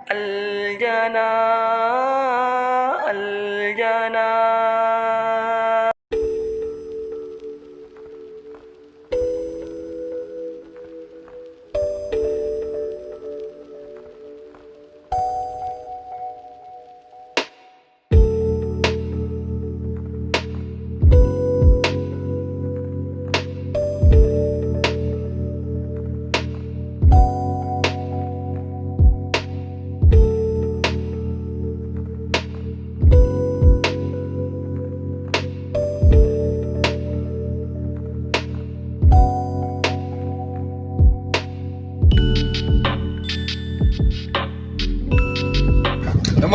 aljana aljana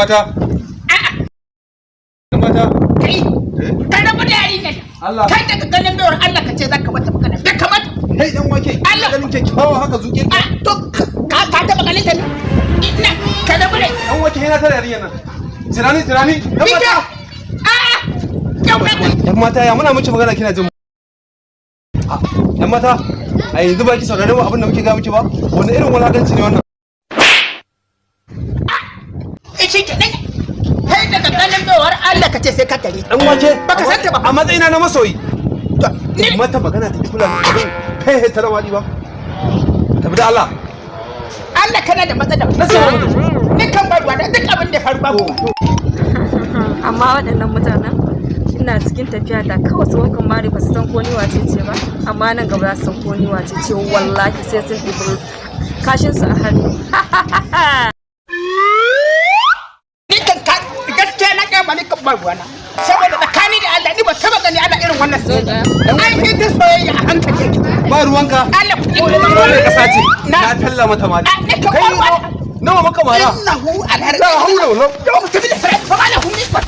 mata mata kai rabu da yarinyar Allah kai daga ganin bayar Allah ka ce zaka mata magana da kamata kai dan wake Allah ganin kyakkyawa haka zuke to ka taba ganin ta ne ina ka rabu da dan wake yana tare yarinyar nan tirani dan mata dan mata ya muna miki magana kina jin dan mata a yanzu ba ki saurare mu abin da muke ga miki ba wani irin walakanci ne wannan kai daga ganin bayar Allah ka ce sai ka tare dan wake baka santa ba a matsayina na masoyi ni mata magana ta kula da kai ta rawani ba tabi da Allah kana da matsala ni kan ba ruwa da duk abin da faru babu amma waɗannan mutanen ina cikin tafiya da kawai su wankan mari ba su san ko ni wace ce ba amma nan gaba za su san ko ni wace ce wallahi sai sun ɗibi kashin su a hannu ba ruwana saboda tsakani da Allah ni ba taba gani ana irin wannan soyayya ai ita soyayya a hankali ba ruwanka Allah ku ji dole ka sace na talla mata mali kai nawa maka mara innahu alhar la hawla wala da mu tafi da fara fa mala hum nisba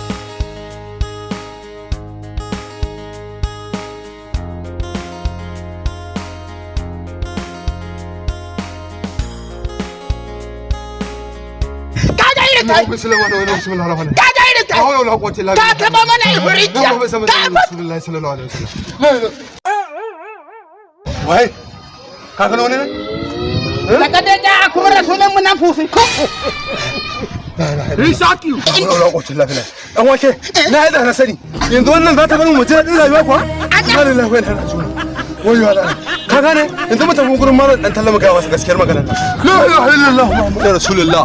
بسم الله الرحمن الرحيم ta حول ولا قوة إلا بالله ta taba mana ifrijiya رسول الله صلى الله عليه وسلم wai ka gano ne laqad ja'akum rasulun min anfusikum risaki حول ولا قوة إلا بالله dan wake na yada na sani yanzu wannan za ta bar mu je din rayuwa kuwa inna lillahi wa inna ilaihi raji'un wayo Allah ka gane yanzu mutum gurin malam dan tallama ga wasu gaskiyar magana la ilaha illallah muhammadur rasulullah